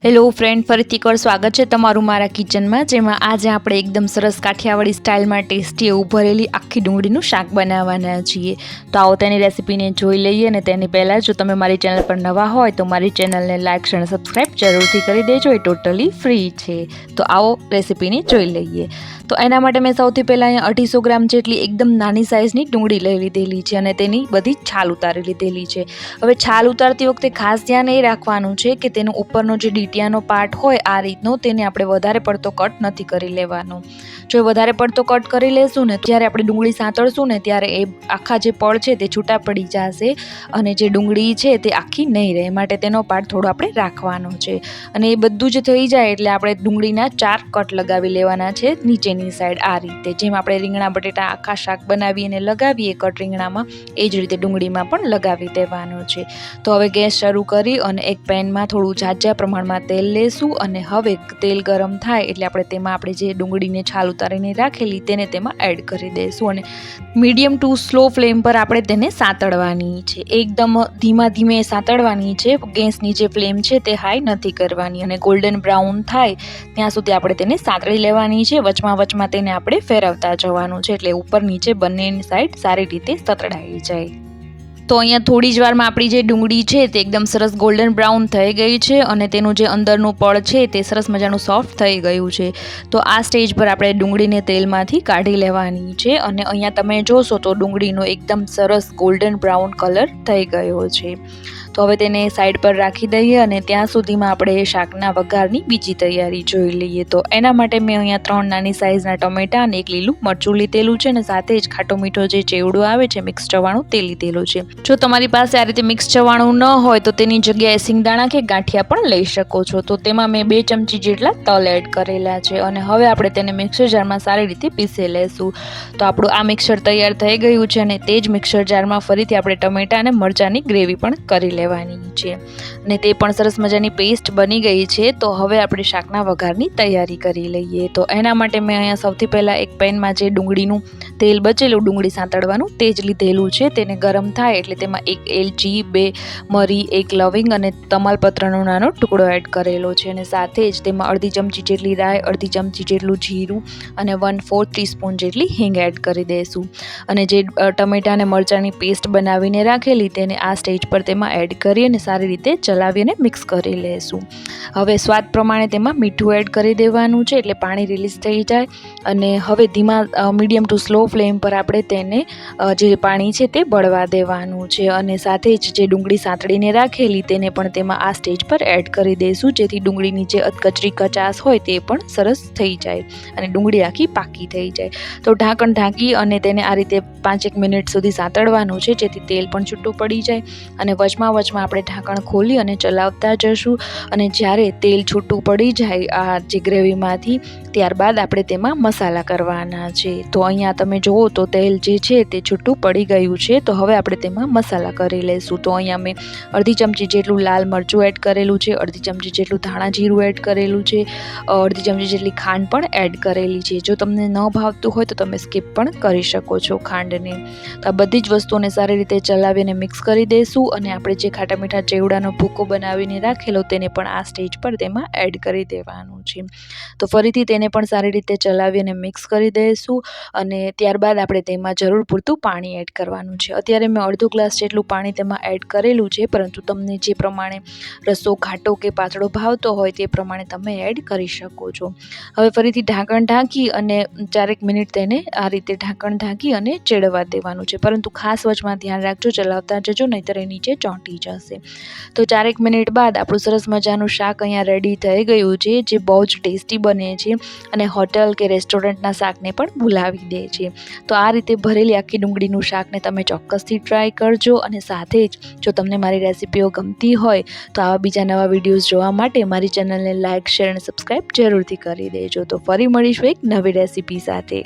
Hello friend, ફરીથી એકવાર સ્વાગત છે તમારું મારા કિચનમાં, જેમાં આજે આપણે એકદમ સરસ કાઠિયાવાડી સ્ટાઇલમાં ટેસ્ટી એવું ભરેલી આખી ડુંગળીનું શાક બનાવવાના છીએ. તો આવો તેની રેસીપીને જોઈ લઈએ. અને તેની પહેલાં જો તમે મારી ચેનલ પર નવા હોય તો મારી ચેનલને લાઇક અને સબસ્ક્રાઈબ જરૂરથી કરી દેજો. એ ટોટલી ફ્રી છે. તો આવો રેસીપીને જોઈ લઈએ. તો એના માટે મેં સૌથી પહેલાં અહીંયા 250 ગ્રામ જેટલી એકદમ નાની સાઇઝની ડુંગળી લઈ લીધેલી છે અને તેની બધી છાલ ઉતારી લીધેલી છે. હવે છાલ ઉતારતી વખતે ખાસ ધ્યાન એ રાખવાનું છે કે તેનો ઉપરનો જે ડીટીયાનો પાર્ટ હોય આ રીતનો, તેને આપણે વધારે પડતો કટ નથી કરી લેવાનો. જો વધારે પડતો કટ કરી લેશું ને, જ્યારે આપણે ડુંગળી સાંતળશું ને ત્યારે એ આખા જે પળ છે તે છૂટા પડી જશે અને જે ડુંગળી છે તે આખી નહીં રહે. માટે તેનો પાર્ટ થોડો આપણે રાખવાનો છે. અને એ બધું જ થઈ જાય એટલે આપણે ડુંગળીના 4 કટ લગાવી લેવાના છે નીચેની સાઈડ, આ રીતે. જેમ આપણે રીંગણા બટેટા આખા શાક બનાવીને લગાવીએ કટ રીંગણામાં, એ જ રીતે ડુંગળીમાં પણ લગાવી દેવાનો છે. તો હવે ગેસ શરૂ કરી અને એક પેનમાં થોડું ઝાઝા પ્રમાણમાં તેલ લેશું. અને હવે તેલ ગરમ થાય એટલે આપણે જે ડુંગળીને છાલ ઉતારીને રાખેલી તેને તેમાં એડ કરી દઈશું. અને મીડિયમ ટુ સ્લો ફ્લેમ પર આપણે તેને સાંતળવાની છે. એકદમ ધીમે સાંતળવાની છે. ગેસની જે ફ્લેમ છે તે હાઈ નથી કરવાની. અને ગોલ્ડન બ્રાઉન થાય ત્યાં સુધી આપણે તેને સાંતળી લેવાની છે. વચમાં તેને આપણે ફેરવતા જવાનું છે, એટલે ઉપર નીચે બંનેની સાઈડ સારી રીતે સતળાઈ જાય. તો અહીંયા થોડી જ વારમાં આપણી જે ડુંગળી છે તે એકદમ સરસ ગોલ્ડન બ્રાઉન થઈ ગઈ છે અને તેનું જે અંદરનું પળ છે તે સરસ મજાનું સોફ્ટ થઈ ગયું છે. તો આ સ્ટેજ પર આપણે ડુંગળીને તેલમાંથી કાઢી લેવાની છે. અને અહીંયા તમે જોશો તો ડુંગળીનો એકદમ સરસ ગોલ્ડન બ્રાઉન કલર થઈ ગયો છે. તો હવે તેને સાઈડ પર રાખી દઈએ અને ત્યાં સુધીમાં આપણે શાકના વઘારની બીજી તૈયારી જોઈ લઈએ. તો એના માટે મેં અહીંયા 3 નાની સાઇઝના ટમેટા અને 1 લીલું મરચું લીધેલું છે અને સાથે જ ખાટો મીઠો જે ચેવડો આવે છે મિક્સ ચવાણું તે લીધેલું છે. જો તમારી પાસે આ રીતે મિક્સ ચવાણું ન હોય તો તેની જગ્યાએ સિંગદાણા કે ગાંઠિયા પણ લઈ શકો છો. તો તેમાં મેં 2 ચમચી જેટલા તલ એડ કરેલા છે. અને હવે આપણે તેને મિક્સર જારમાં સારી રીતે પીસી લેશું. તો આપણું આ મિક્સર તૈયાર થઈ ગયું છે. અને તે જ મિક્સર જારમાં ફરીથી આપણે ટમેટા અને મરચાંની ગ્રેવી પણ કરી લેવાની છે. અને તે પણ સરસ મજાની પેસ્ટ બની ગઈ છે. તો હવે આપણે શાકના વઘારની તૈયારી કરી લઈએ. તો એના માટે મેં અહીંયા સૌથી પહેલાં એક પેનમાં જે ડુંગળીનું તેલ બચેલું ડુંગળી સાંતળવાનું તે જ લીધેલું છે. તેને ગરમ થાય એટલે તેમાં 1 એલચી, 2 મરી, 1 લવિંગ અને તમાલપત્રનો નાનો ટુકડો એડ કરેલો છે. અને સાથે જ તેમાં અડધી ચમચી જેટલી રાઈ, અડધી ચમચી જેટલું જીરું અને 1/4 ટીસ્પૂન જેટલી હિંગ એડ કરી દઈશું. અને જે ટમેટા અને મરચાંની પેસ્ટ બનાવીને રાખેલી તેને આ સ્ટેજ પર તેમાં એડ કરી અને સારી રીતે ચલાવી અને મિક્સ કરી લેશું. હવે સ્વાદ પ્રમાણે તેમાં મીઠું એડ કરી દેવાનું છે એટલે પાણી રિલીઝ થઈ જાય. અને હવે મીડિયમ ટુ સ્લો ફ્લેમ પર આપણે તેને જે પાણી છે તે બળવા દેવાનું છે. અને સાથે જ જે ડુંગળી સાંતળીને રાખેલી તેને પણ તેમાં આ સ્ટેજ પર એડ કરી દઈશું, જેથી ડુંગળીની જે અધકચરી કચાશ હોય તે પણ સરસ થઈ જાય અને ડુંગળી આખી પાકી થઈ જાય. તો ઢાંકણ ઢાંકી અને તેને આ રીતે 5-1 મિનિટ સુધી સાંતળવાનું છે, જેથી તેલ પણ છૂટું પડી જાય. અને વચમાં આપણે ઢાંકણ ખોલી અને ચલાવતા જશું. અને જ્યારે તેલ છૂટું પડી જાય આ જે ગ્રેવીમાંથી, ત્યારબાદ આપણે તેમાં મસાલા કરવાના છે. તો અહીંયા તમે જુઓ તો તેલ જે છે તે છૂટું પડી ગયું છે. તો હવે આપણે તેમાં મસાલા કરી લઈશું. તો અહીંયા મેં અડધી ચમચી જેટલું લાલ મરચું એડ કરેલું છે, અડધી ચમચી જેટલું ધાણા જીરું એડ કરેલું છે, અડધી ચમચી જેટલી ખાંડ પણ એડ કરેલી છે. જો તમને ન ભાવતું હોય તો તમે સ્કીપ પણ કરી શકો છો ખાંડને. તો આ બધી જ વસ્તુઓને સારી રીતે ચલાવીને મિક્સ કરી દઈશું. અને આપણે જે ખાટા મીઠા ચેવડાનો ભૂકો બનાવીને રાખેલો તેને પણ આ સ્ટેજ પર તેમાં એડ કરી દેવાનું છે. તો ફરીથી તેને પણ સારી રીતે ચલાવી અને મિક્સ કરી દઈશું. અને ત્યારબાદ આપણે તેમાં જરૂર પૂરતું પાણી એડ કરવાનું છે. અત્યારે મેં અડધો ગ્લાસ જેટલું પાણી તેમાં એડ કરેલું છે, પરંતુ તમને જે પ્રમાણે રસો ઘાટો કે પાતળો ભાવતો હોય તે પ્રમાણે તમે એડ કરી શકો છો. હવે ફરીથી ઢાંકણ ઢાંકી અને 4-1 મિનિટ તેને આ રીતે ઢાંકણ ઢાંકી અને ચેડવા દેવાનું છે. પરંતુ ખાસ વચમાં ધ્યાન રાખજો, ચલાવતા જજો, નહીંતર એ નીચે ચોંટી જશે. તો 4-1 મિનિટ બાદ આપણું સરસ મજાનું શાક અહીંયા રેડી થઈ ગયું છે, જે બહુ જ ટેસ્ટી બને છે અને હોટલ કે રેસ્ટોરન્ટના શાકને પણ ભૂલાવી દે છે. તો આ રીતે ભરેલી આખી ડુંગળીનું શાકને તમે ચોક્કસથી ટ્રાય કરજો. અને સાથે જ જો તમને મારી રેસીપીઓ ગમતી હોય તો આવા બીજા નવા વિડીયોઝ જોવા માટે મારી ચેનલને લાઇક, શેર અને સબસ્ક્રાઈબ જરૂરથી કરી દેજો. તો ફરી મળીશું એક નવી રેસીપી સાથે.